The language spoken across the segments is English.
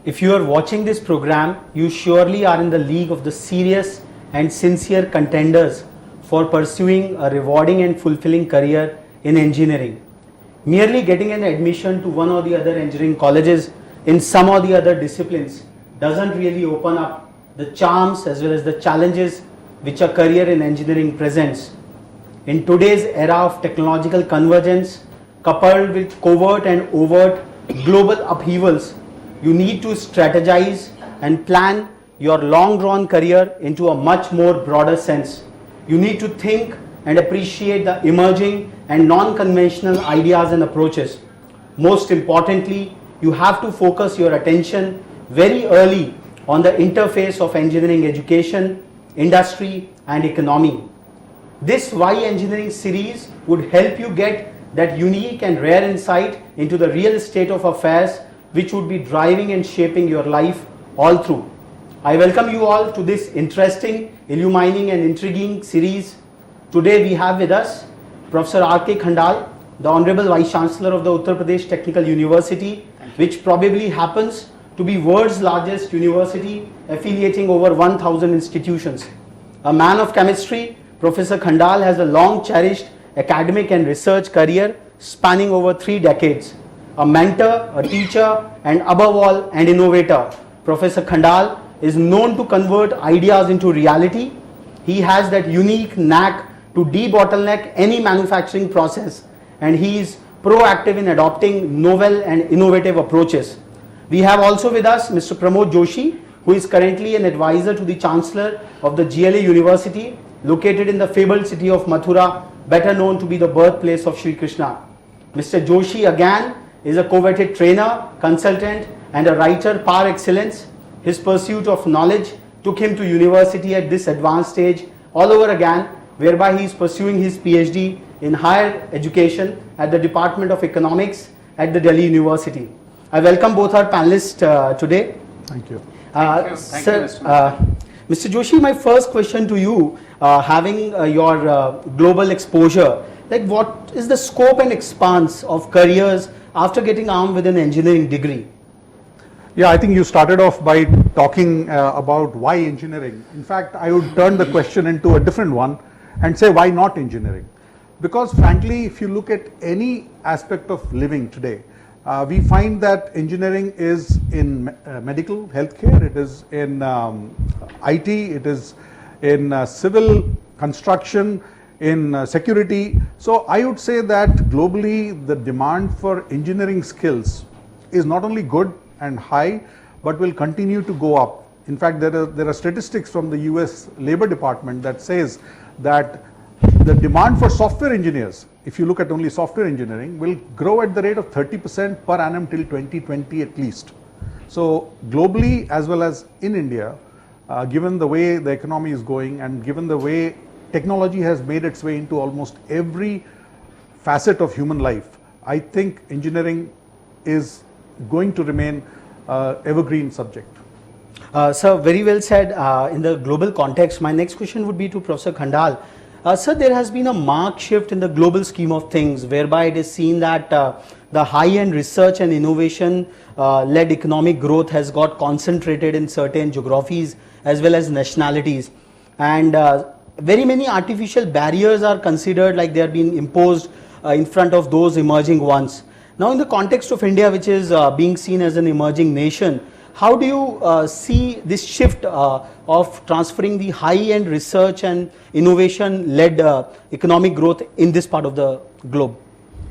If you are watching this program, you surely are in the league of the serious and sincere contenders for pursuing a rewarding and fulfilling career in engineering. Merely getting an admission to one or the other engineering colleges in some or the other disciplines doesn't really open up the charms as well as the challenges which a career in engineering presents. In today's era of technological convergence, coupled with covert and overt global upheavals, you need to strategize and plan your long-drawn career into a much more broader sense. You need to think and appreciate the emerging and non-conventional ideas and approaches. Most importantly, you have to focus your attention very early on the interface of engineering education, industry, and economy. This Why Engineering series would help you get that unique and rare insight into the real state of affairs which would be driving and shaping your life all through. I welcome you all to this interesting, illuminating and intriguing series. Today we have with us Professor R.K. Khandal, the Honorable Vice Chancellor of the Uttar Pradesh Technical University, which probably happens to be world's largest university affiliating over 1,000 institutions. A man of chemistry, Professor Khandal has a long cherished academic and research career spanning over 3 decades. A mentor, a teacher, and above all, an innovator. Professor Khandal is known to convert ideas into reality. He has that unique knack to debottleneck any manufacturing process, and he is proactive in adopting novel and innovative approaches. We have also with us Mr. Pramod Joshi, who is currently an advisor to the Chancellor of the GLA University, located in the fabled city of Mathura, better known to be the birthplace of Shri Krishna. Mr. Joshi again is a coveted trainer, consultant, and a writer par excellence. His pursuit of knowledge took him to university at this advanced stage all over again, whereby he is pursuing his PhD in higher education at the Department of Economics at the Delhi University. I welcome both our panelists today. Thank you. Thank you, sir. Mr. Joshi, my first question to you, having your global exposure, like what is the scope and expanse of careers after getting armed with an engineering degree? Yeah, I think you started off by talking about why engineering. In fact, I would turn the question into a different one and say why not engineering? Because frankly, if you look at any aspect of living today, we find that engineering is in medical healthcare, it is in IT, it is in civil construction, in security. So I would say that globally the demand for engineering skills is not only good and high, but will continue to go up. In fact, there are statistics from the US Labor Department that says that the demand for software engineers, if you look at only software engineering, will grow at the rate of 30% per annum till 2020 at least. So globally as well as in India, given the way the economy is going and given the way technology has made its way into almost every facet of human life, I think engineering is going to remain evergreen subject. Sir, very well said. In the global context, my next question would be to Professor Khandal. Sir, there has been a marked shift in the global scheme of things, whereby it is seen that the high-end research and innovation-led economic growth has got concentrated in certain geographies as well as nationalities. And very many artificial barriers are considered like they are being imposed in front of those emerging ones. Now, in the context of India, which is being seen as an emerging nation, how do you see this shift of transferring the high-end research and innovation-led economic growth in this part of the globe?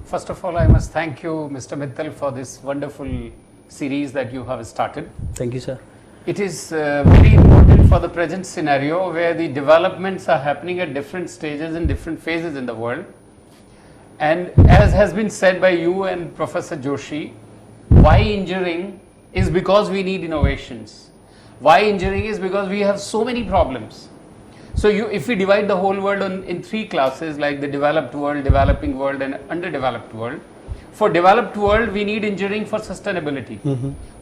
First of all, I must thank you, Mr. Mittal, for this wonderful series that you have started. Thank you, sir. It is very important for the present scenario where the developments are happening at different stages and different phases in the world. And as has been said by you and Professor Joshi, why engineering is because we need innovations. Why engineering is because we have so many problems. So if we divide the whole world in 3 classes, like the developed world, developing world and underdeveloped world. For developed world, we need engineering for sustainability.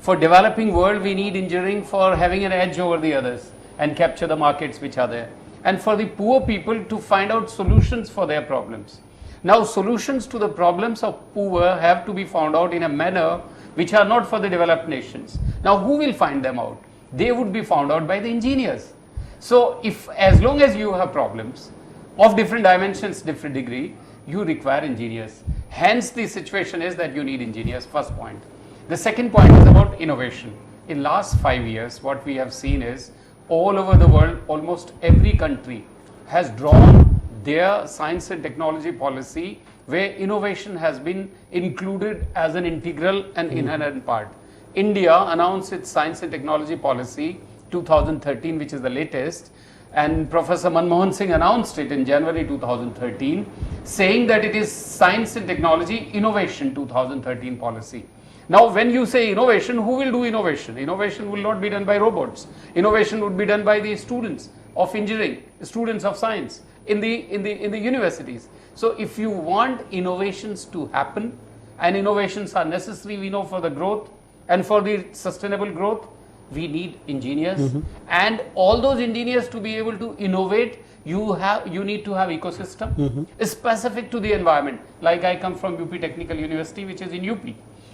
For developing world, we need engineering for having an edge over the others and capture the markets which are there. And for the poor people to find out solutions for their problems. Now, solutions to the problems of poor have to be found out in a manner which are not for the developed nations. Now, who will find them out? They would be found out by the engineers. So, if as long as you have problems of different dimensions, different degree, you require engineers. Hence, the situation is that you need engineers, first point. The second point is about innovation. In last 5 years, what we have seen is all over the world, almost every country has drawn their science and technology policy where innovation has been included as an integral and inherent part. India announced its science and technology policy 2013, which is the latest, and Professor Manmohan Singh announced it in January 2013, saying that it is science and technology innovation 2013 policy. Now, when you say innovation, who will do innovation? Innovation will not be done by robots. Innovation would be done by the students of engineering, students of science in the universities. So, if you want innovations to happen, and innovations are necessary, we know, for the growth and for the sustainable growth, we need engineers, and all those engineers to be able to innovate, you need to have ecosystem specific to the environment. Like I come from UP Technical University, which is in UP.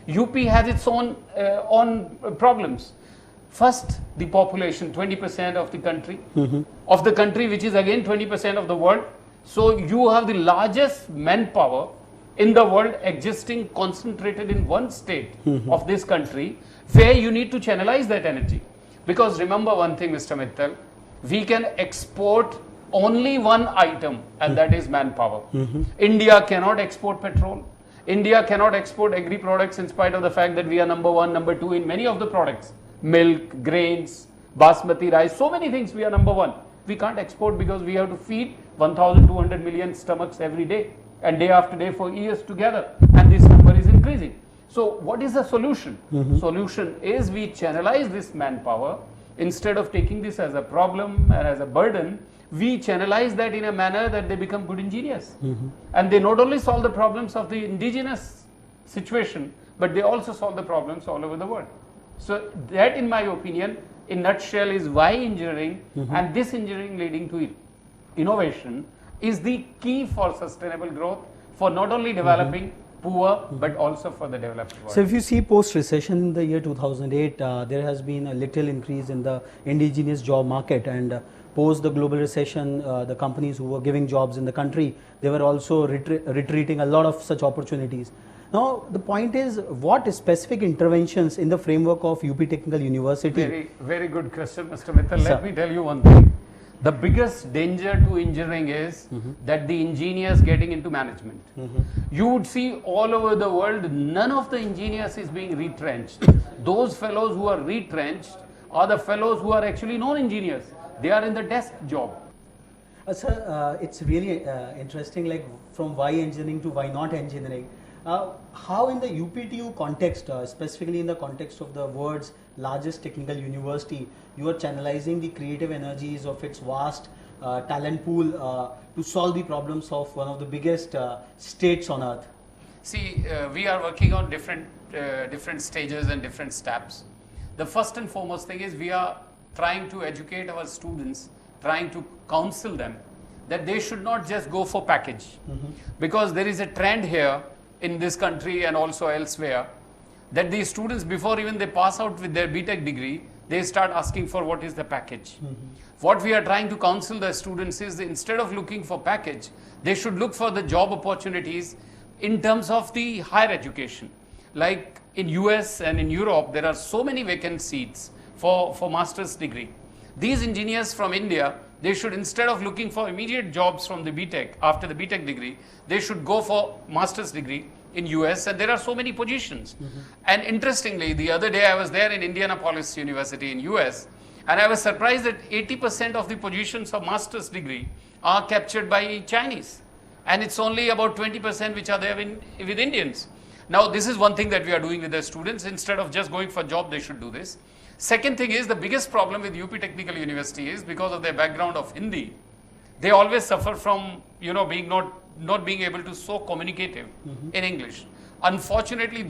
UP has its own problems. First, the population, 20% of the country, which is again 20% of the world. So you have the largest manpower in the world existing concentrated in one state of this country, where you need to channelize that energy. Because remember one thing, Mr. Mittal, we can export only one item, and that is manpower. India cannot export petrol. India cannot export agri products, in spite of the fact that we are number one, number two in many of the products. Milk, grains, basmati rice, so many things we are number one. We can't export because we have to feed 1,200 million stomachs every day, and day after day for years together, and this number is increasing. So what is the solution? Solution is we channelize this manpower. Instead of taking this as a problem and as a burden, we channelize that in a manner that they become good engineers. And they not only solve the problems of the indigenous situation, but they also solve the problems all over the world. So that, in my opinion, in nutshell, is why engineering and this engineering leading to innovation is the key for sustainable growth, for not only developing poor, but also for the developed world. So if you see post-recession in the year 2008, there has been a little increase in the indigenous job market, and post the global recession, the companies who were giving jobs in the country, they were also retreating a lot of such opportunities. Now, the point is, what specific interventions in the framework of UP Technical University? Very, very good question, Mr. Mittal. Let me tell you one thing. The biggest danger to engineering is that the engineers getting into management. You would see all over the world, none of the engineers is being retrenched. Those fellows who are retrenched are the fellows who are actually non-engineers. They are in the desk job. Sir, it's really interesting, like from why engineering to why not engineering. How in the UPTU context, specifically in the context of the world's largest technical university, you are channelizing the creative energies of its vast talent pool to solve the problems of one of the biggest states on earth? See, we are working on different stages and different steps. The first and foremost thing is we are trying to educate our students, trying to counsel them that they should not just go for package. Because there is a trend here in this country and also elsewhere, that these students, before even they pass out with their BTech degree, they start asking for what is the package. What we are trying to counsel the students is that instead of looking for package, they should look for the job opportunities in terms of the higher education. Like in US and in Europe, there are so many vacant seats for master's degree. These engineers from India, they should, instead of looking for immediate jobs from the BTech, after the BTech degree, they should go for master's degree in US, and there are so many positions. And interestingly, the other day I was there in Indianapolis University in US, and I was surprised that 80% of the positions of master's degree are captured by Chinese, and it's only about 20% which are there with Indians. Now, this is one thing that we are doing with the students. Instead of just going for job, they should do this. Second thing is, the biggest problem with UP Technical University is because of their background of Hindi, they always suffer from, being not being able to so communicative in English. Unfortunately,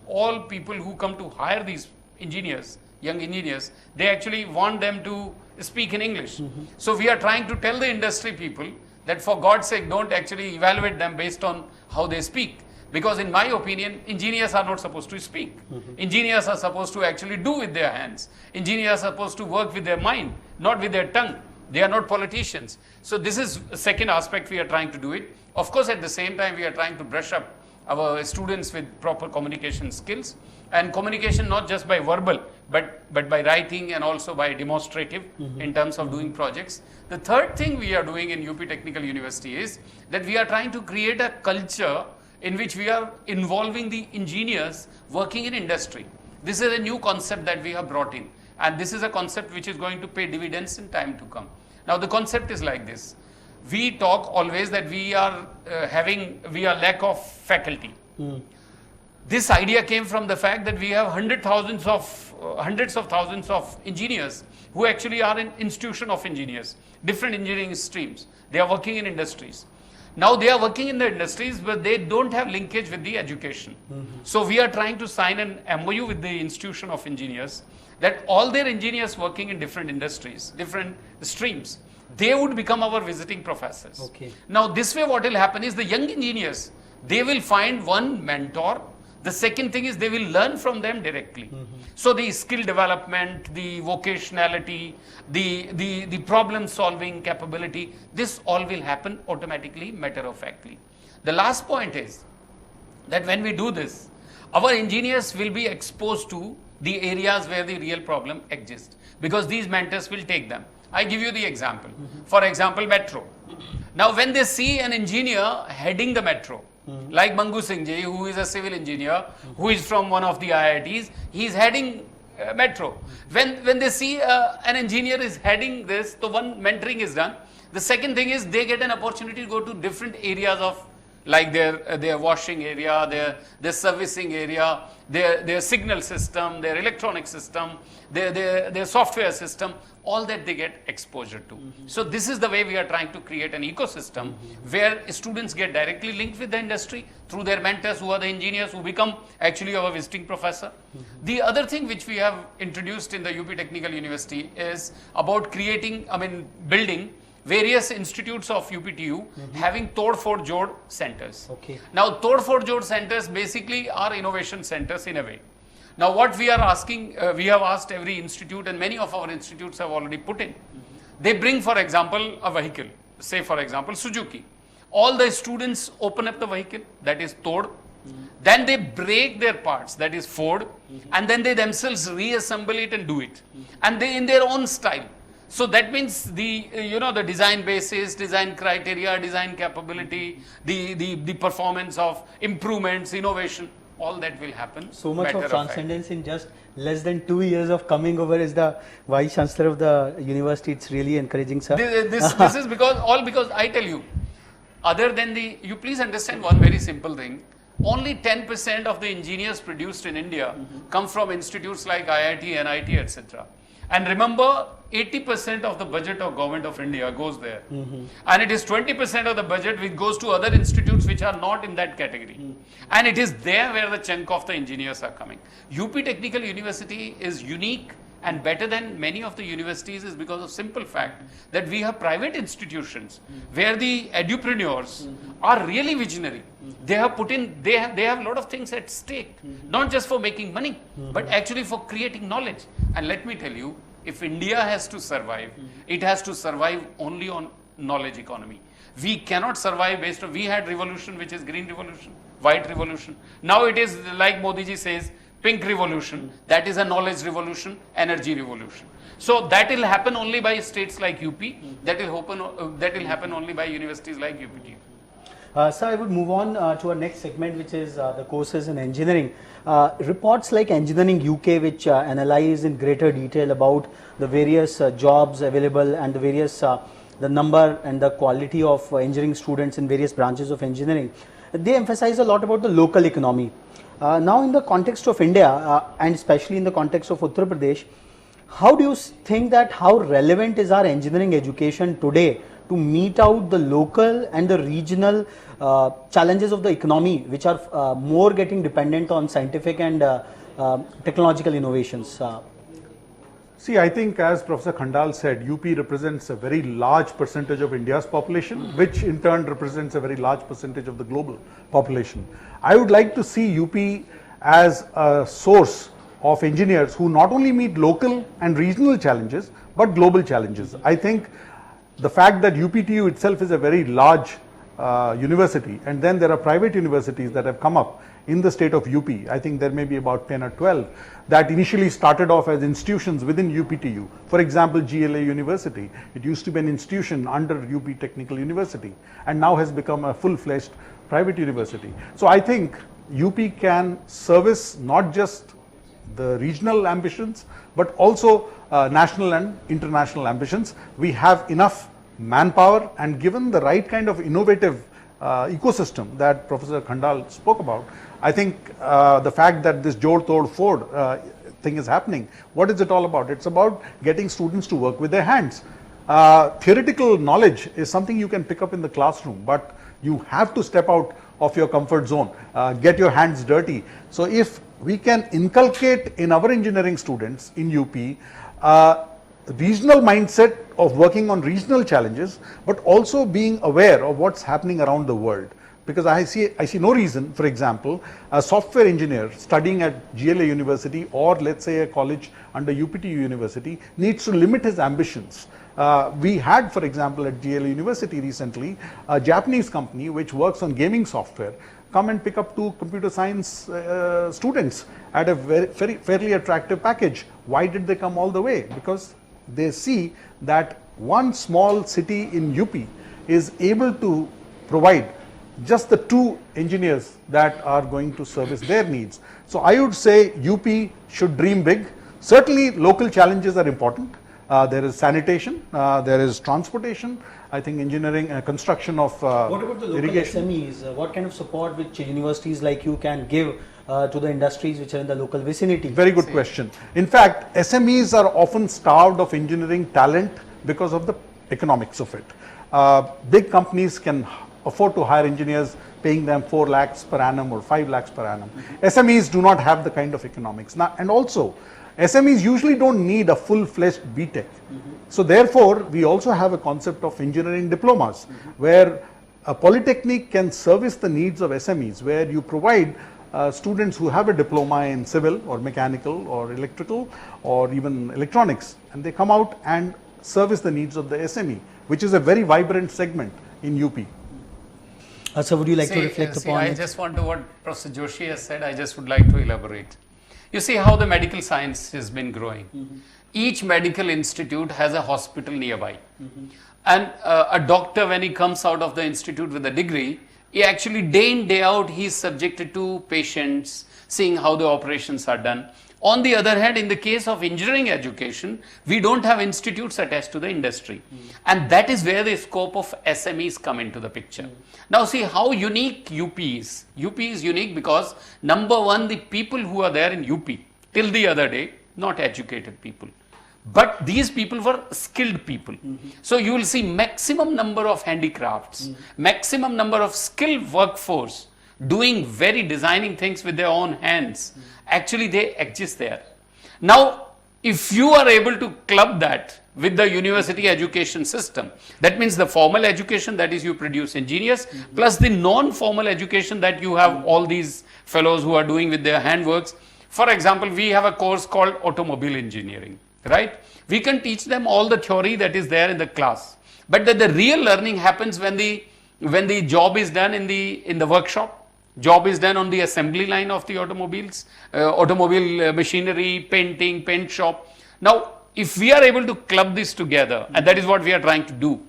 all people who come to hire these engineers, young engineers, they actually want them to speak in English. So we are trying to tell the industry people that for God's sake, don't actually evaluate them based on how they speak. Because in my opinion, engineers are not supposed to speak. Engineers are supposed to actually do with their hands. Engineers are supposed to work with their mind, not with their tongue. They are not politicians. So this is the second aspect we are trying to do it. Of course, at the same time, we are trying to brush up our students with proper communication skills, and communication not just by verbal, but by writing and also by demonstrative in terms of doing projects. The third thing we are doing in UP Technical University is that we are trying to create a culture in which we are involving the engineers working in industry. This is a new concept that we have brought in, and this is a concept which is going to pay dividends in time to come. Now the concept is like this. We talk always that we are lack of faculty. This idea came from the fact that we have hundreds of thousands of engineers who actually are in institution of engineers, different engineering streams. They are working in industries. Now they are working in the industries, but they don't have linkage with the education. So we are trying to sign an MOU with the institution of engineers that all their engineers working in different industries, different streams, they would become our visiting professors. Okay. Now this way what will happen is the young engineers, they will find one mentor. The second thing is they will learn from them directly. So the skill development, the vocationality, the problem solving capability, this all will happen automatically, matter of factly. The last point is that when we do this, our engineers will be exposed to the areas where the real problem exists, because these mentors will take them. I give you the example. For example, metro. Now when they see an engineer heading the metro, like Mangu Singh Ji, who is a civil engineer, who is from one of the IITs, he is heading metro. When they see an engineer is heading this, so one mentoring is done. The second thing is they get an opportunity to go to different areas of, like their washing area, their servicing area, their signal system, their electronic system, their software system, all that they get exposure to. So this is the way we are trying to create an ecosystem where students get directly linked with the industry through their mentors, who are the engineers who become actually our visiting professor. The other thing which we have introduced in the UP Technical University is about building various institutes of UPTU having Tod Ford Jod centers. Okay. Now Tod Ford Jod centers basically are innovation centers in a way. Now what we are asking, we have asked every institute, and many of our institutes have already put in. They bring, for example, a vehicle, say for example Suzuki. All the students open up the vehicle, that is Tod. Then they break their parts, that is Ford, and then they themselves reassemble it and do it. And they in their own style. So that means the design basis, design criteria, design capability, the performance of improvements, innovation, all that will happen. So much of transcendence in just less than 2 years of coming over as the Vice Chancellor of the university. It's really encouraging, sir. This is because I tell you, other than you please understand one very simple thing. Only 10% of the engineers produced in India come from institutes like IIT, NIT, etc. And remember, 80% of the budget of Government of India goes there. And it is 20% of the budget which goes to other institutes which are not in that category. And it is there where the chunk of the engineers are coming. UP Technical University is unique and better than many of the universities is because of simple fact that we have private institutions where the edupreneurs are really visionary. They have put in, they have a lot of things at stake, not just for making money, but actually for creating knowledge. And let me tell you, if India has to survive, it has to survive only on knowledge economy. We cannot survive based on, we had revolution which is green revolution, white revolution. Now it is like Modi ji says, pink revolution, that is a knowledge revolution, energy revolution. So that will happen only by states like UP, that will happen only by universities like UPT. Sir, I would move on to our next segment, which is the courses in engineering. Reports like Engineering UK, which analyze in greater detail about the various jobs available and the various, the number and the quality of engineering students in various branches of engineering, they emphasize a lot about the local economy. Now in the context of India and especially in the context of Uttar Pradesh, how do you think that how relevant is our engineering education today to meet out the local and the regional challenges of the economy, which are more getting dependent on scientific and technological innovations? See, I think as Professor Khandal said, UP represents a very large percentage of India's population, which in turn represents a very large percentage of the global population. I would like to see UP as a source of engineers who not only meet local and regional challenges, but global challenges. I think the fact that UPTU itself is a very large university, and then there are private universities that have come up in the state of UP. I think there may be about 10 or 12 that initially started off as institutions within UPTU. For example, GLA University. It used to be an institution under UP Technical University and now has become a full-fledged private university. So I think UP can service not just the regional ambitions, but also national and international ambitions. We have enough manpower, and given the right kind of innovative ecosystem that Professor Khandal spoke about, I think the fact that this Jod Tod Ford thing is happening, what is it all about? It's about getting students to work with their hands. Theoretical knowledge is something you can pick up in the classroom, but you have to step out of your comfort zone, get your hands dirty. So if we can inculcate in our engineering students in UP regional mindset of working on regional challenges, but also being aware of what's happening around the world. Because I see no reason, for example, a software engineer studying at GLA University, or let's say a college under UPTU University, needs to limit his ambitions. We had, for example, at GLA University recently, a Japanese company which works on gaming software come and pick up 2 computer science students at a fairly attractive package. Why did they come all the way? Because they see that one small city in UP is able to provide just the 2 engineers that are going to service their needs. So I would say UP should dream big. Certainly local challenges are important. There is sanitation, there is transportation, I think engineering, construction of What about the local irrigation. SMEs? What kind of support which universities like you can give to the industries which are in the local vicinity? Very good question. In fact, SMEs are often starved of engineering talent because of the economics of it. Big companies can afford to hire engineers, paying them 4 lakhs per annum or 5 lakhs per annum. SMEs do not have the kind of economics. Now, and also, SMEs usually don't need a full-fledged BTech. So therefore, we also have a concept of engineering diplomas, where a polytechnic can service the needs of SMEs, where you provide students who have a diploma in civil or mechanical or electrical or even electronics, and they come out and service the needs of the SME, which is a very vibrant segment in UP. So would you like to reflect upon I it? just want to, what Professor Joshi has said, I just would like to elaborate. You see how the medical science has been growing. Each medical institute has a hospital nearby. And a doctor, when he comes out of the institute with a degree, he actually day in, day out, he is subjected to patients, seeing how the operations are done. On the other hand, in the case of engineering education, we don't have institutes attached to the industry. And that is where the scope of SMEs come into the picture. Now see how unique UP is. UP is unique because, number one, the people who are there in UP till the other day, not educated people. But these people were skilled people. So you will see maximum number of handicrafts, maximum number of skilled workforce doing very designing things with their own hands. Actually, they exist there. Now, if you are able to club that with the university education system, that means the formal education, that is you produce engineers, plus the non-formal education that you have all these fellows who are doing with their handworks. For example, we have a course called automobile engineering, right? We can teach them all the theory that is there in the class, but the real learning happens when the job is done in the workshop. Job is done on the assembly line of the automobiles, automobile machinery, painting, paint shop. Now, if we are able to club this together, and that is what we are trying to do,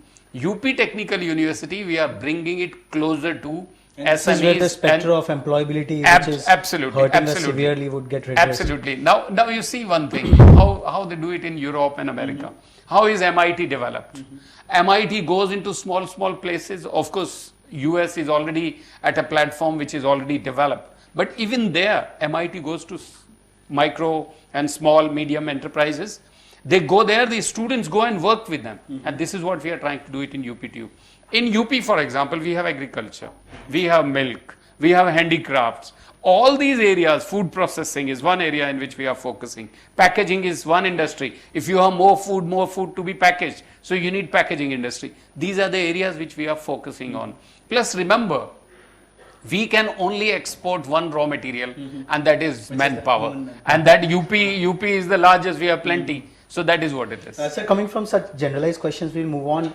UP Technical University, we are bringing it closer to SMEs. This is where the spectre of employability, which is hurting us severely, would get redressed. Absolutely. Now you see one thing, how they do it in Europe and America. How is MIT developed? MIT goes into small places. Of course, US is already at a platform which is already developed. But even there, MIT goes to micro and small, medium enterprises. They go there, the students go and work with them. And this is what we are trying to do it in UPTU. In UP, for example, we have agriculture, we have milk, we have handicrafts. All these areas, food processing is one area in which we are focusing. Packaging is one industry. If you have more food to be packaged, so you need packaging industry. These are the areas which we are focusing on. Plus remember, we can only export one raw material, and that is manpower. And that UP is the largest, we have plenty. So that is what it is. Sir, coming from such generalized questions, we'll move on.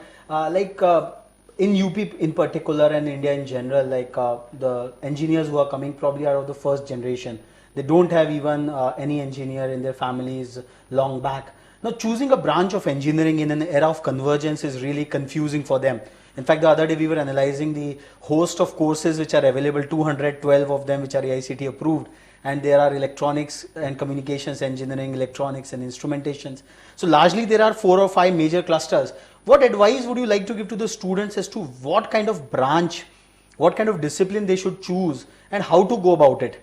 In UP in particular and India in general, the engineers who are coming probably are of the first generation. They don't have even any engineer in their families long back. Now, choosing a branch of engineering in an era of convergence is really confusing for them. In fact, the other day we were analyzing the host of courses which are available, 212 of them which are AICTE approved, and there are electronics and communications engineering, electronics and instrumentations. So largely there are 4 or 5 major clusters. What advice would you like to give to the students as to what kind of branch, what kind of discipline they should choose and how to go about it?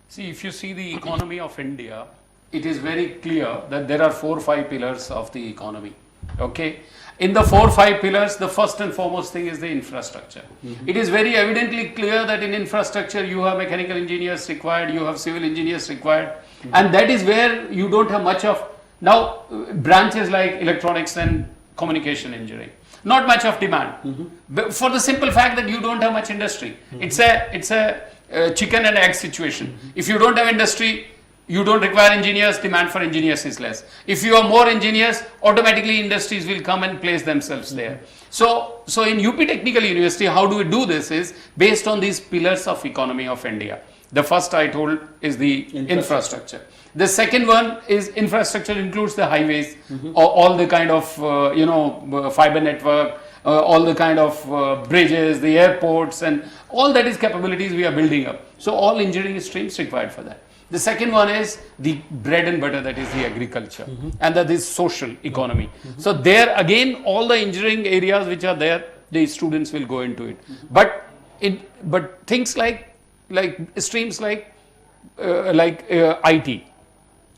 See, if you see the economy of India, it is very clear that there are 4 or 5 pillars of the economy. Okay. In the 4 or 5 pillars, the first and foremost thing is the infrastructure. It is very evidently clear that in infrastructure you have mechanical engineers required, you have civil engineers required, and that is where you don't have much of now branches like electronics and communication engineering. Not much of demand, but for the simple fact that you don't have much industry. It's a chicken and egg situation. If you don't have industry, you don't require engineers, demand for engineers is less. If you have more engineers, automatically industries will come and place themselves there. So in UP Technical University, how do we do this is based on these pillars of economy of India. The first I told is the infrastructure. The second one is infrastructure includes the highways, all the kind of fiber network, all the kind of bridges, the airports, and all that is capabilities we are building up. So all engineering streams required for that. The second one is the bread and butter, that is the agriculture, and that is social economy. So there again, all the engineering areas which are there, the students will go into it. But things like streams like IT,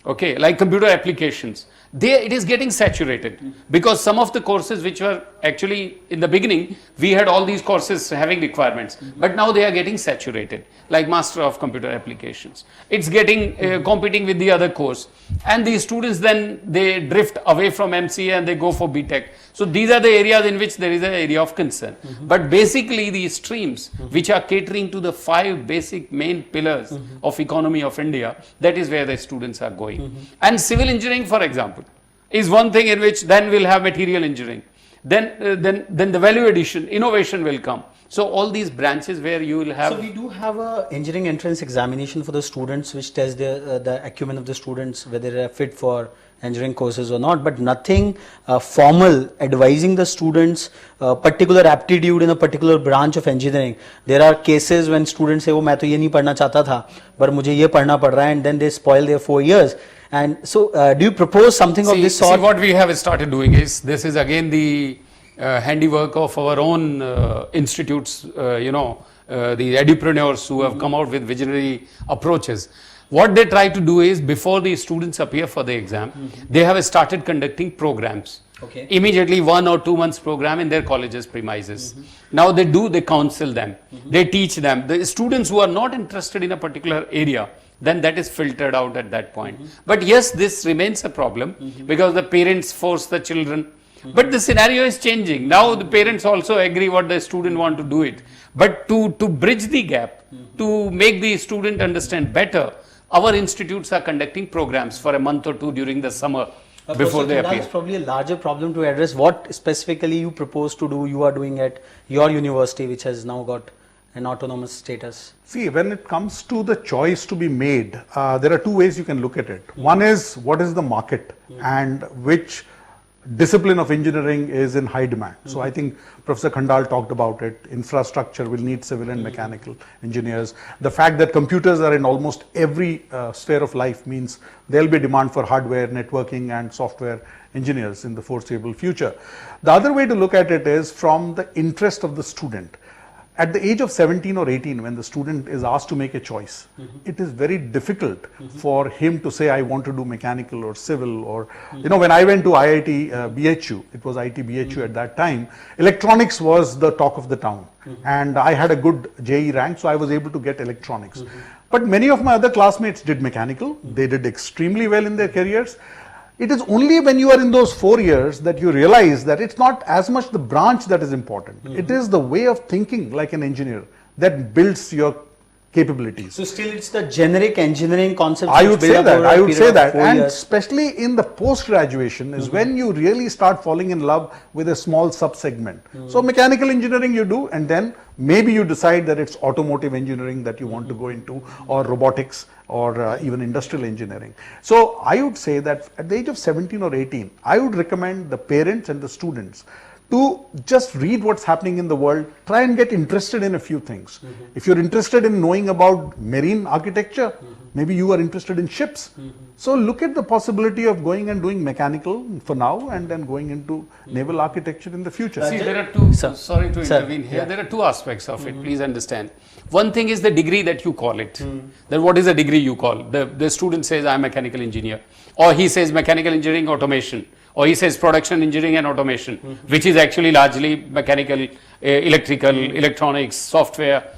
okay, like computer applications, it is getting saturated because some of the courses which were actually in the beginning, we had all these courses having requirements, but now they are getting saturated, like Master of Computer Applications. It's getting competing with the other course, and the students then they drift away from MCA and they go for BTech. So these are the areas in which there is an area of concern. But basically these streams which are catering to the 5 basic main pillars of economy of India, that is where the students are going. And civil engineering, for example, is one thing in which then we'll have material engineering. Then the value addition, innovation will come. So all these branches where you will have. So we do have a engineering entrance examination for the students which tests the acumen of the students, whether they are fit for engineering courses or not, but nothing formal advising the students particular aptitude in a particular branch of engineering. There are cases when students say, "Oh, मैं तो ये नहीं पढ़ना चाहता था, पर मुझे ये पढ़ना पड़ रहा है," and then they spoil their 4 years. And so, do you propose something of this sort? See, what we have started doing is, this is again the handiwork of our own institutes, the edupreneurs who have come out with visionary approaches. What they try to do is, before the students appear for the exam, they have started conducting programs. Okay. Immediately 1 or 2 months program in their colleges premises. Now they counsel them, they teach them. The students who are not interested in a particular area, then that is filtered out at that point. But yes, this remains a problem because the parents force the children. But the scenario is changing. Now the parents also agree what the student want to do it. But to bridge the gap, to make the student understand better, our institutes are conducting programs for a month or 2 during the summer before they appear. That's probably a larger problem to address. What specifically you propose to do, you are doing at your university, which has now got an autonomous status? See, when it comes to the choice to be made, there are 2 ways you can look at it. One is, what is the market and which discipline of engineering is in high demand. So I think Professor Khandal talked about it. Infrastructure will need civil and mechanical engineers. The fact that computers are in almost every sphere of life means there will be demand for hardware, networking and software engineers in the foreseeable future. The other way to look at it is from the interest of the student. At the age of 17 or 18, when the student is asked to make a choice, it is very difficult for him to say, I want to do mechanical or civil, or, when I went to IIT BHU, it was IIT BHU at that time, electronics was the talk of the town. And I had a good JE rank, so I was able to get electronics. But many of my other classmates did mechanical. They did extremely well in their careers. It is only when you are in those 4 years that you realize that it's not as much the branch that is important. It is the way of thinking like an engineer that builds your capabilities. So still it's the generic engineering concepts. I which would build say up that. over a I would period say of that, 4 and years. especially in the post-graduation is when you really start falling in love with a small sub-segment. So mechanical engineering you do, and then maybe you decide that it's automotive engineering that you want to go into, or robotics, or even industrial engineering. So I would say that at the age of 17 or 18, I would recommend the parents and the students to just read what's happening in the world, try and get interested in a few things. If you're interested in knowing about marine architecture, maybe you are interested in ships. So look at the possibility of going and doing mechanical for now and then going into naval architecture in the future. See, there are two, Sir. sorry to Sir, intervene here, yeah. there are two aspects of it, please understand. One thing is the degree that you call it. Then what is the degree you call? The student says, I'm a mechanical engineer. Or he says mechanical engineering automation. Or he says production engineering and automation, which is actually largely mechanical, electrical, electronics, software.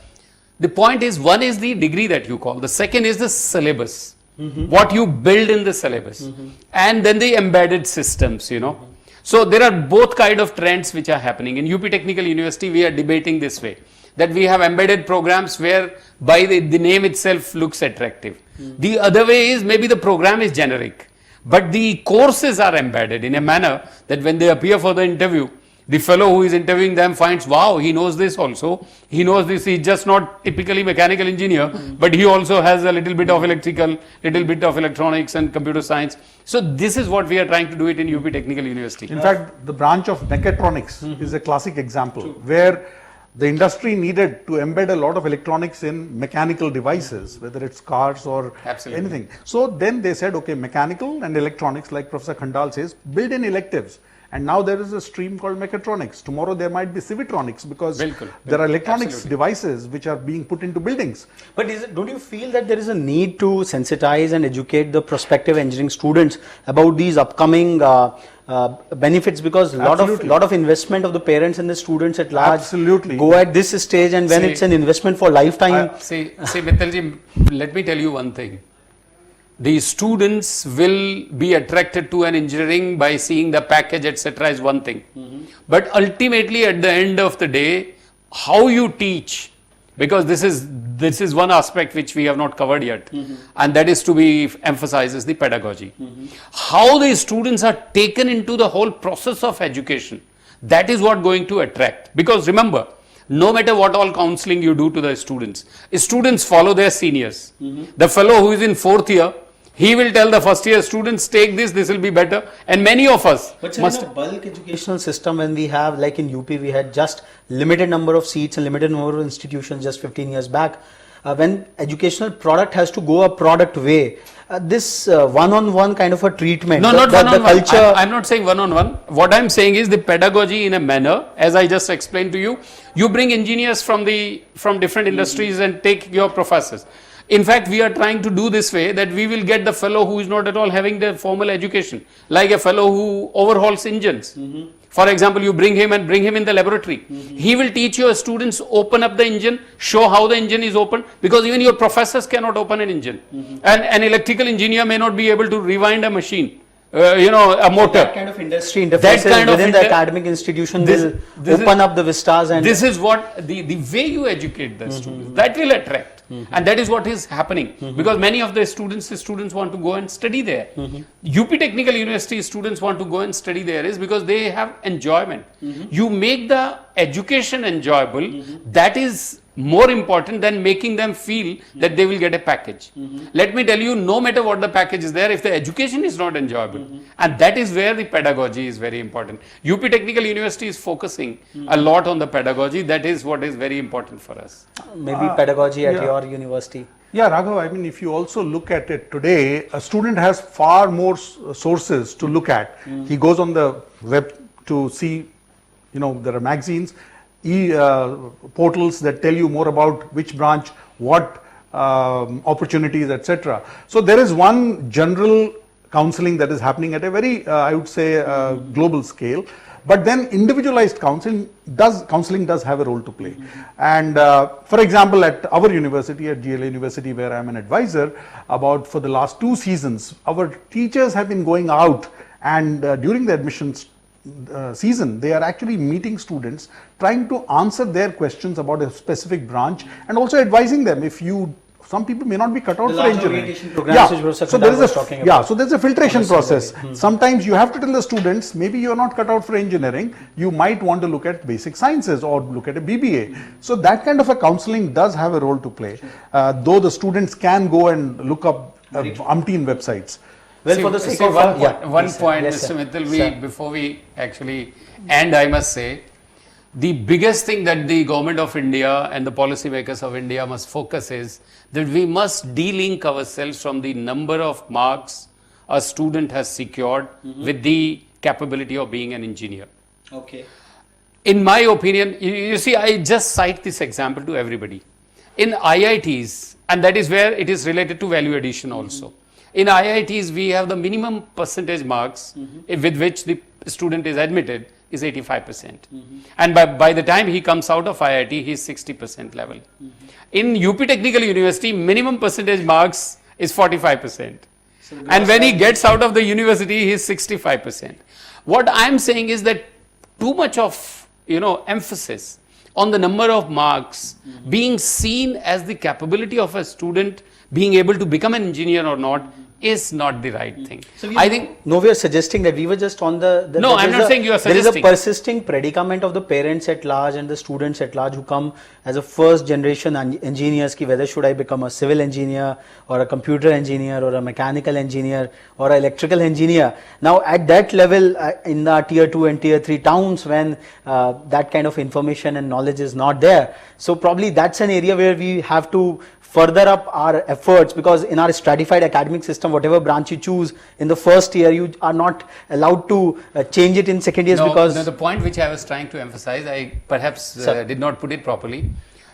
The point is, one is the degree that you call. The second is the syllabus, what you build in the syllabus. And then the embedded systems, you know. So there are both kind of trends which are happening. In UP Technical University, we are debating this way, that we have embedded programs where by the name itself looks attractive. The other way is maybe the program is generic, but the courses are embedded in a manner that when they appear for the interview, the fellow who is interviewing them finds, wow, he knows this also. He knows this. He's just not typically mechanical engineer, but he also has a little bit of electrical, little bit of electronics and computer science. So this is what we are trying to do it in UP Technical University. In fact, the branch of mechatronics is a classic example where the industry needed to embed a lot of electronics in mechanical devices, whether it's cars or Absolutely. anything. So then they said, okay, mechanical and electronics, like Professor Khandal says, build in electives. And now there is a stream called mechatronics. Tomorrow there might be civitronics because Bilkul, there are bilkul, electronics absolutely. devices which are being put into buildings. But don't you feel that there is a need to sensitize and educate the prospective engineering students about these upcoming benefits, because Absolutely. lot of investment of the parents and the students at large Absolutely. go at this stage, and when See, it's an investment for lifetime. See, Mittalji, let me tell you one thing. The students will be attracted to an engineering by seeing the package, etc. is one thing. But ultimately, at the end of the day, how you teach, because this is one aspect which we have not covered yet, and that is to be emphasized is the pedagogy. How the students are taken into the whole process of education, that is what going to attract. Because remember, no matter what all counseling you do to the students follow their seniors. The fellow who is in 4th year, he will tell the first year students, take this will be better. And many of us But sir, must. in a bulk educational system, when we have, like in UP, we had just limited number of seats and limited number of institutions just 15 years back. When educational product has to go a product way, this one-on-one kind of a treatment. No, the, not the, one-on-one. The culture. I'm not saying one-on-one. What I'm saying is the pedagogy in a manner, as I just explained to you, you bring engineers from different industries and take your professors. In fact, we are trying to do this way that we will get the fellow who is not at all having the formal education, like a fellow who overhauls engines. For example, you bring him in the laboratory. He will teach your students, open up the engine, show how the engine is opened, because even your professors cannot open an engine. And an electrical engineer may not be able to rewind a machine, a motor. That kind of industry interfaces kind of within the academic institution will open up the vistas, and this is what the way you educate the students, that will attract. And that is what is happening, because many of the students want to go and study there. UP Technical University students want to go and study there is because they have enjoyment. You make the education enjoyable, that is more important than making them feel that they will get a package. Let me tell you, no matter what the package is there, if the education is not enjoyable, and that is where the pedagogy is very important. UP Technical University is focusing a lot on the pedagogy. That is what is very important for us. maybe pedagogy at yeah. your university. Yeah, Raghav, I mean, if you also look at it today, a student has far more sources to look at. He goes on the web to see, there are magazines, portals that tell you more about which branch, what opportunities, etc. So there is one general counseling that is happening at a very, I would say, global scale. But then individualized counseling does have a role to play. And for example, at our university, at GLA University, where I'm an advisor, for the last 2 seasons, our teachers have been going out and during the admissions season, they are actually meeting students, trying to answer their questions about a specific branch, and also advising them if you. Some people may not be cut out The for large engineering. orientation programs which Professor Khattar was talking about. So there's a filtration process. Sometimes you have to tell the students, maybe you're not cut out for engineering, you might want to look at basic sciences or look at a BBA. So that kind of a counseling does have a role to play, though the students can go and look up umpteen websites. Well, See, for the sake see, of one please, sir. point, Yes, sir. Mr. Mittal, Sir. before we actually end, I must say, the biggest thing that the government of India and the policymakers of India must focus is that we must de-link ourselves from the number of marks a student has secured with the capability of being an engineer. Okay. In my opinion, you see, I just cite this example to everybody. In IITs, and that is where it is related to value addition also. In IITs, we have the minimum percentage marks with which the student is admitted is 85%. And by the time he comes out of IIT, he is 60% level. In UP Technical University, minimum percentage marks is 45%. And when he gets out of the university, he is 65%. What I am saying is that too much of emphasis on the number of marks being seen as the capability of a student being able to become an engineer or not is not the right thing. So I think no, we are suggesting that we were just on the No, I'm not saying you are There is a suggesting. persisting predicament of the parents at large and the students at large who come as a first generation engineers, ki whether should I become a civil engineer or a computer engineer or a mechanical engineer or an electrical engineer. Now at that level in the tier 2 and tier 3 towns, when that kind of information and knowledge is not there, so probably that's an area where we have to further up our efforts, because in our stratified academic system, whatever branch you choose in the first year, you are not allowed to change it in second years, because the point which I was trying to emphasize, I perhaps Sir. did not put it properly.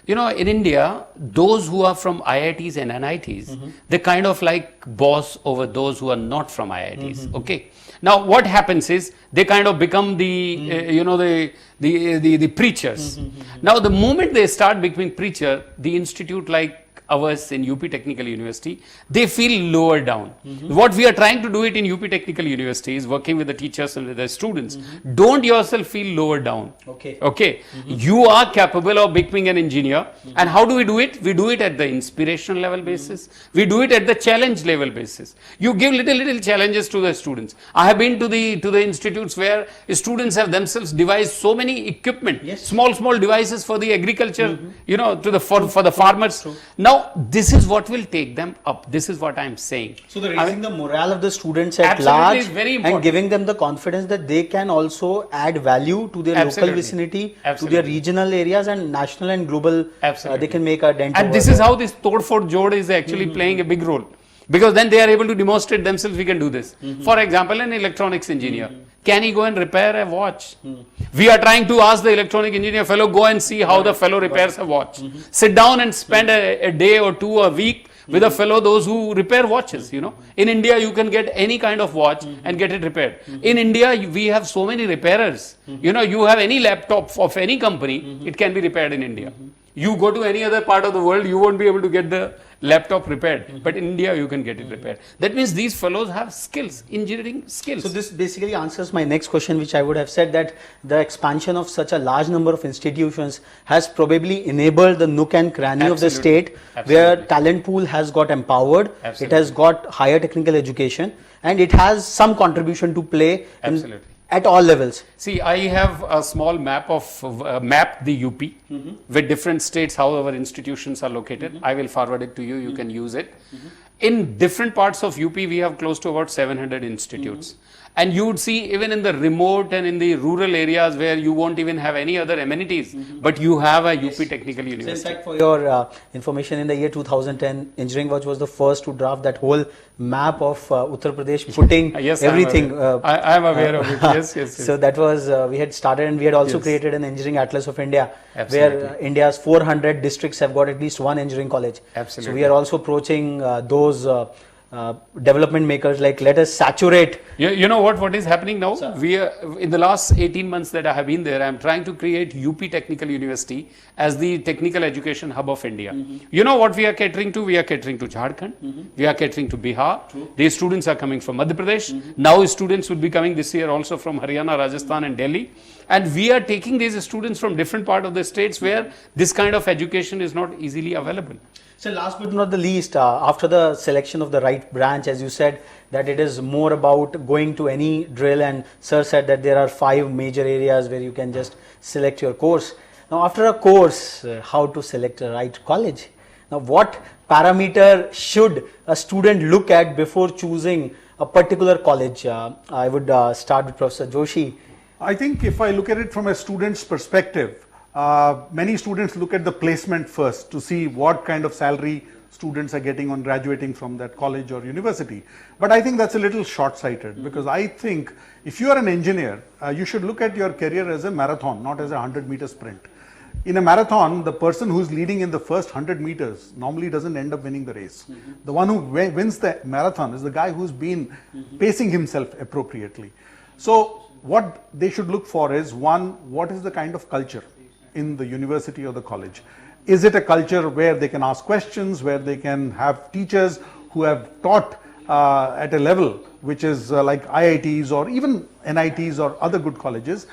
In India, those who are from IITs and NITs, they kind of like boss over those who are not from IITs. Okay. Now, what happens is they kind of become the the preachers. Now, the moment they start becoming preacher, the institute like ours in UP Technical University, they feel lower down. What we are trying to do it in UP Technical University is working with the teachers and with the students. Don't yourself feel lower down. Okay. You are capable of becoming an engineer. And how do we do it? We do it at the inspirational level basis. We do it at the challenge level basis. You give little challenges to the students. I have been to the institutes where students have themselves devised so many equipment, small devices for the agriculture, for the farmers. Now, this is what will take them up. This is what I am saying. so the raising the morale of the students at Absolutely large is very and important. giving them the confidence that they can also add value to their Absolutely. local vicinity, to Absolutely. their regional areas and national and global. Absolutely. They can make a dent. And over this is there. how this Tod Fort Jod is actually playing a big role. Because then they are able to demonstrate themselves, we can do this. For example, an electronics engineer, can he go and repair a watch? We are trying to ask the electronic engineer fellow, go and see how the fellow repairs a watch. Sit down and spend a day or two, a week with a fellow, those who repair watches, In India, you can get any kind of watch and get it repaired. In India, we have so many repairers. You have any laptop of any company, it can be repaired in India. You go to any other part of the world, you won't be able to get the laptop repaired. But in India, you can get it repaired. That means these fellows have skills, engineering skills. So this basically answers my next question, which I would have said that the expansion of such a large number of institutions has probably enabled the nook and cranny of the Absolutely. state, Absolutely. where talent pool has got empowered, it Absolutely. has got higher technical education, and it has some contribution to play Absolutely. at all levels. See, I have a small map of map the UP with different states, how our institutions are located. I will forward it to you. You can use it. In different parts of UP, we have close to about 700 institutes. And you would see even in the remote and in the rural areas where you won't even have any other amenities, but you have a UP Technical So in University. fact, for your information, in the year 2010, Engineering Watch was the first to draft that whole map of Uttar Pradesh, putting Yes, everything. I am aware of it. Yes. So that was, we had started, and we had also Yes. created an engineering atlas of India, Absolutely. where India's 400 districts have got at least one engineering college. Absolutely. So we are also approaching those development makers, like let us saturate. You know what is happening now? We are, in the last 18 months that I have been there, I am trying to create UP Technical University as the technical education hub of India. You know what we are catering to? We are catering to Jharkhand, we are catering to Bihar. These students are coming from Madhya Pradesh. Now students will be coming this year also from Haryana, Rajasthan and Delhi. And we are taking these students from different part of the states where this kind of education is not easily available. So last but not the least, after the selection of the right branch, as you said, that it is more about going to any drill, and sir said that there are 5 major areas where you can just select your course. Now after a course, how to select a right college? Now what parameter should a student look at before choosing a particular college? I would start with Professor Joshi. I think if I look at it from a student's perspective, many students look at the placement first to see what kind of salary students are getting on graduating from that college or university. But I think that's a little short-sighted, because I think if you are an engineer, you should look at your career as a marathon, not as a 100-meter sprint. In a marathon, the person who's leading in the first 100 meters normally doesn't end up winning the race. The one who wins the marathon is the guy who's been pacing himself appropriately. So what they should look for is, one, what is the kind of culture in the university or the college? Is it a culture where they can ask questions, where they can have teachers who have taught at a level which is like IITs or even NITs or other good colleges?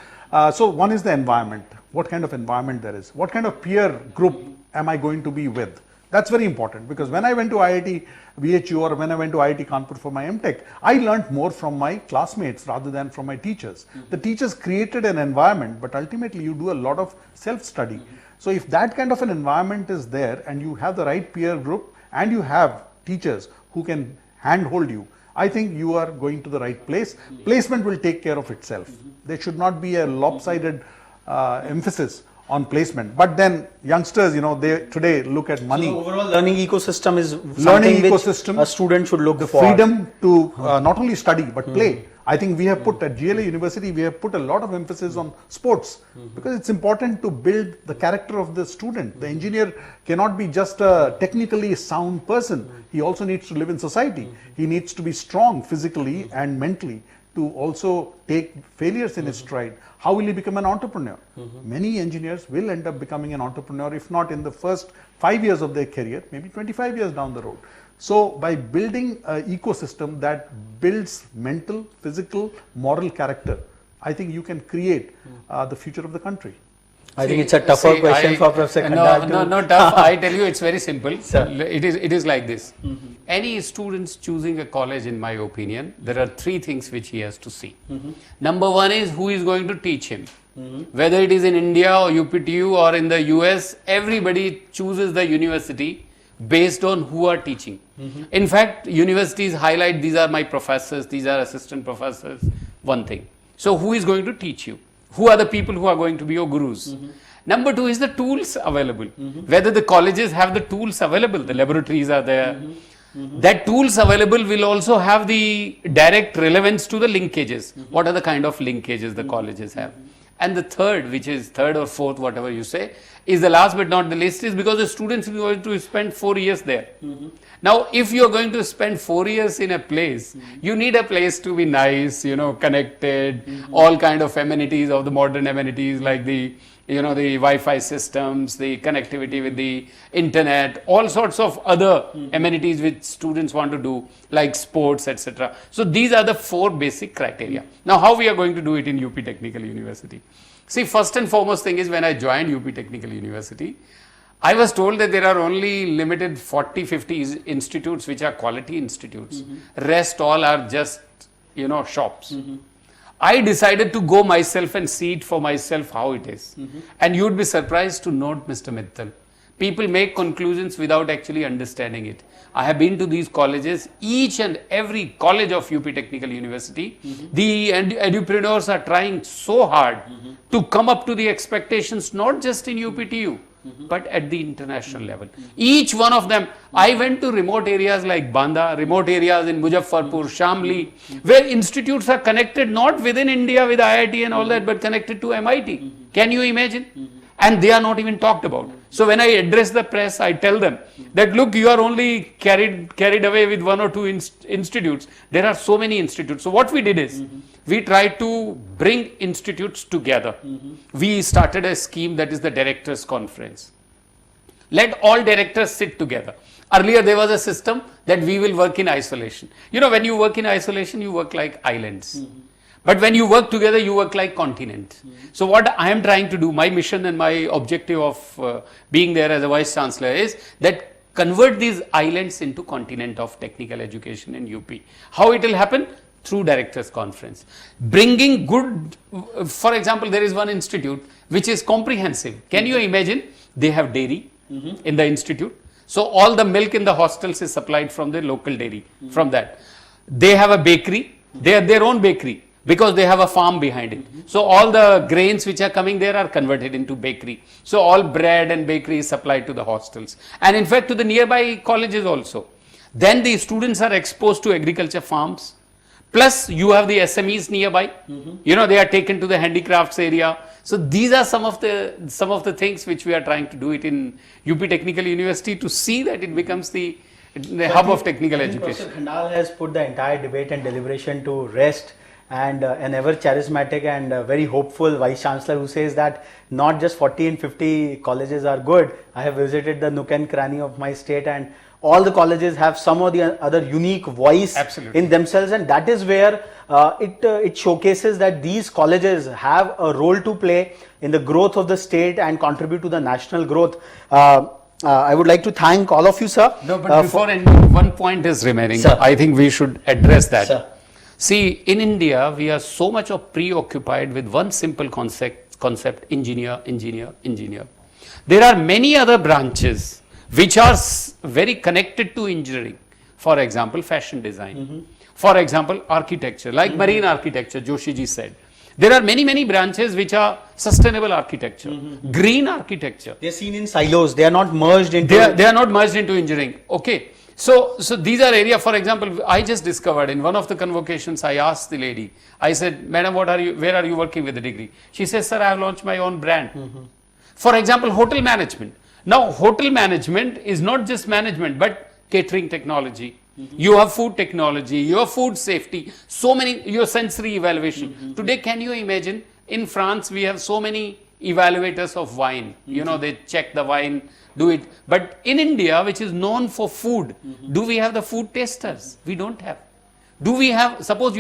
So one is the environment. What kind of environment there is? What kind of peer group am I going to be with? That's very important, because when I went to IIT BHU or when I went to IIT Kanpur for my MTech, I learned more from my classmates rather than from my teachers. The teachers created an environment, but ultimately you do a lot of self-study. So if that kind of an environment is there and you have the right peer group and you have teachers who can handhold you, I think you are going to the right place. Placement will take care of itself. There should not be a lopsided emphasis on placement. But then youngsters, they today look at money. So overall learning ecosystem is something which a student should look the for. Freedom to not only study but play. I think we have put at GLA University, we have put a lot of emphasis on sports, because it's important to build the character of the student. The engineer cannot be just a technically sound person. He also needs to live in society. He needs to be strong physically and mentally to also take failures in his stride. How will he become an entrepreneur? Many engineers will end up becoming an entrepreneur, if not in the first 5 years of their career, maybe 25 years down the road. So by building an ecosystem that builds mental, physical, moral character, I think you can create the future of the country. I think it's a tougher question for Professor Khandal. No, tough. I tell you, it's very simple. Sir. It is like this. Any students choosing a college, in my opinion, there are 3 things which he has to see. Number 1 is who is going to teach him. Whether it is in India or UPTU or in the US, everybody chooses the university based on who are teaching. In fact, universities highlight, these are my professors, these are assistant professors, one thing. So who is going to teach you? Who are the people who are going to be your gurus? Number 2 is the tools available. Whether the colleges have the tools available, the laboratories are there. That tools available will also have the direct relevance to the linkages. What are the kind of linkages the colleges have? And the third, which is third or fourth, whatever you say, is the last but not the least, is because the students are going to spend 4 years there. Now, if you are going to spend 4 years in a place, you need a place to be nice, connected, all kind of amenities of the modern amenities like the Wi-Fi systems, the connectivity with the internet, all sorts of other amenities which students want to do, like sports, etc. So these are the 4 basic criteria. Now, how we are going to do it in UP Technical University? See, first and foremost thing is, when I joined UP Technical University, I was told that there are only limited 40-50 institutes which are quality institutes. Rest all are just, shops. I decided to go myself and see it for myself how it is. And you would be surprised to note, Mr. Mittal, people make conclusions without actually understanding it. I have been to these colleges, each and every college of UP Technical University. The edupreneurs are trying so hard to come up to the expectations, not just in UPTU, but at the international level. Each one of them, I went to remote areas like Banda, remote areas in Muzaffarpur, Shamli, where institutes are connected not within India with IIT and all that, but connected to MIT. Can you imagine? And they are not even talked about. So when I address the press, I tell them that look, you are only carried away with one or two institutes. There are so many institutes. So what we did is we tried to bring institutes together. We started a scheme that is the Directors Conference. Let all directors sit together. Earlier there was a system that we will work in isolation. You know, when you work in isolation, you work like islands. But when you work together, you work like continent. So what I am trying to do, my mission and my objective of being there as a Vice Chancellor is that convert these islands into continent of technical education in UP. How it will happen? Through Directors Conference. Bringing good, for example, there is one institute which is comprehensive. Can you imagine? They have dairy in the institute. So all the milk in the hostels is supplied from the local dairy, from that. They have a bakery, they have their own bakery because they have a farm behind it. So all the grains which are coming there are converted into bakery. So all bread and bakery is supplied to the hostels. And in fact to the nearby colleges also. Then the students are exposed to agriculture farms. Plus you have the SMEs nearby, you know, they are taken to the handicrafts area. So these are some of the things which we are trying to do it in UP Technical University to see that it becomes the hub of technical education. Professor Khandal has put the entire debate and deliberation to rest, and an ever charismatic and very hopeful Vice Chancellor who says that not just 40 and 50 colleges are good. I have visited the nook and cranny of my state, and all the colleges have some or the other unique voice in themselves, and that is where it showcases that these colleges have a role to play in the growth of the state and contribute to the national growth. I would like to thank all of you, sir. No, but before ending, one point is remaining. Sir. I think we should address that. Sir. See, in India, we are so much of preoccupied with one simple concept, engineer, engineer, engineer. There are many other branches which are very connected to engineering. For example, fashion design. For example, architecture, like marine architecture, Joshi ji said. There are many branches which are sustainable architecture, green architecture. They are seen in silos. They are not merged into. They are not merged into engineering. Okay. So these are areas, for example, I just discovered in one of the convocations, I asked the lady, I said, Madam, where are you working with the degree? She says, sir, I have launched my own brand. For example, hotel management. Now, hotel management is not just management, but catering technology. You have food technology, you have food safety, so many, your sensory evaluation. Today, can you imagine, in France, we have so many evaluators of wine. You know, they check the wine, do it. But in India, which is known for food, do we have the food testers? We don't have. Do we have, suppose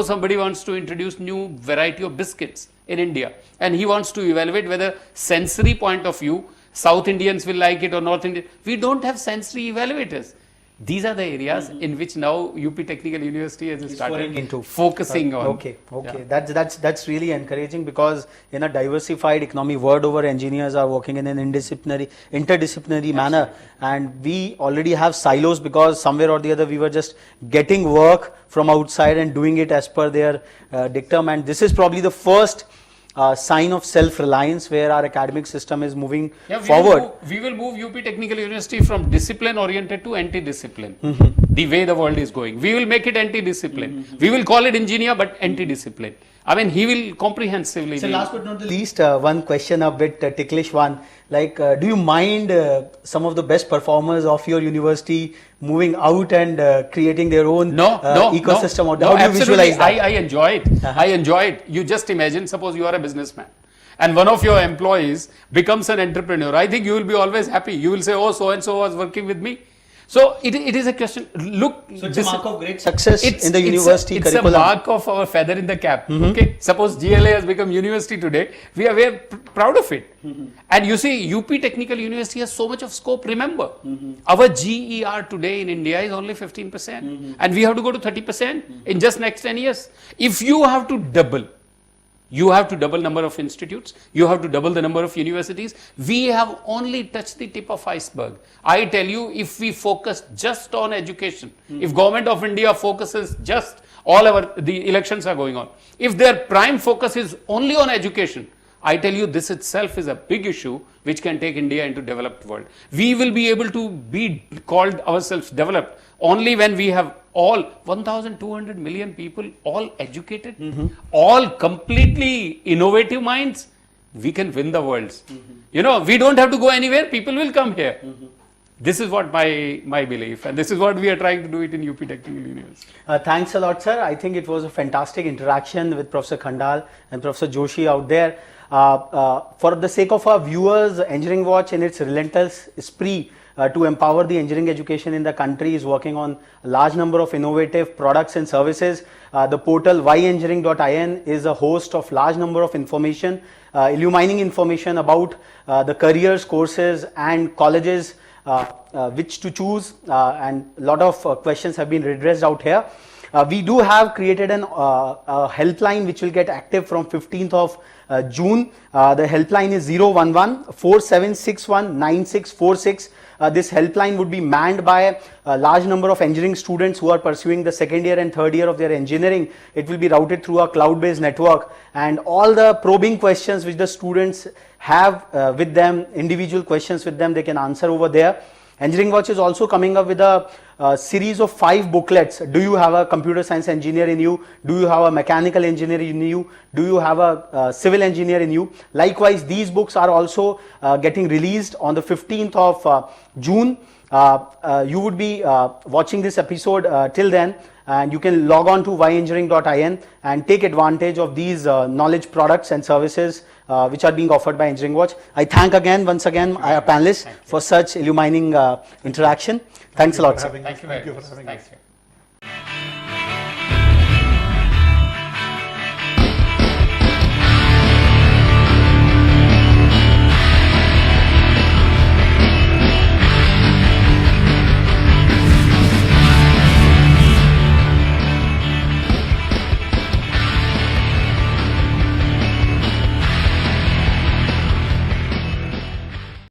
somebody wants to introduce new variety of biscuits in India, and he wants to evaluate whether sensory point of view, South Indians will like it or North Indians. We don't have sensory evaluators. These are the areas in which now UP Technical University has started focusing on. Okay. Yeah. That's really encouraging, because in a diversified economy, world over engineers are working in an interdisciplinary manner, and we already have silos because somewhere or the other we were just getting work from outside and doing it as per their dictum, and this is probably the first sign of self-reliance where our academic system is moving forward. We will move UP Technical University from discipline-oriented to anti-discipline. The way the world is going. We will make it anti-discipline. We will call it engineer, but anti-discipline. I mean, he will comprehensively. So last but not the least, one question, a bit ticklish one. Like, do you mind some of the best performers of your university moving out and creating their own ecosystem? Or how do you visualize that? I enjoy it. I enjoy it. You just imagine, suppose you are a businessman and one of your employees becomes an entrepreneur. I think you will be always happy. You will say, oh, so-and-so was working with me. So it is a question. Look, so it's a mark of great success in the university curriculum. It's a mark of our feather in the cap. Okay, suppose GLA has become university today. We are very proud of it. And you see, UP Technical University has so much of scope. Remember, our GER today in India is only 15%, and we have to go to 30% in just next 10 years. If you have to double. You have to double number of institutes. You have to double the number of universities. We have only touched the tip of iceberg. I tell you, if we focus just on education, if Government of India focuses just the elections are going on. If their prime focus is only on education, I tell you, this itself is a big issue which can take India into developed world. We will be able to be called ourselves developed only when we have all 1,200 million people, all educated, all completely innovative minds. we can win the worlds. You know, we don't have to go anywhere, people will come here. This is what my belief, and this is what we are trying to do it in UP Technical University. Thanks a lot, sir. I think it was a fantastic interaction with Professor Khandal and Professor Joshi out there. For the sake of our viewers, Engineering Watch in its relentless spree to empower the engineering education in the country is working on a large number of innovative products and services. The portal whyengineering.in is a host of large number of information, illumining information about the careers, courses and colleges which to choose, and a lot of questions have been redressed out here. We do have created a helpline which will get active from 15th of June. The helpline is 011-4761-9646. This helpline would be manned by a large number of engineering students who are pursuing the second year and third year of their engineering. It will be routed through a cloud-based network, and all the probing questions which the students have with them, individual questions with them, they can answer over there. Engineering Watch is also coming up with a series of 5 booklets. Do you have a computer science engineer in you? Do you have a mechanical engineer in you? Do you have a civil engineer in you? Likewise, these books are also getting released on the 15th of June. You would be watching this episode till then, and you can log on to whyengineering.in and take advantage of these knowledge products and services which are being offered by Engineering Watch. I thank once again our panelists for such illumining interaction. Thanks a lot, sir. Thank you very much. Thank you.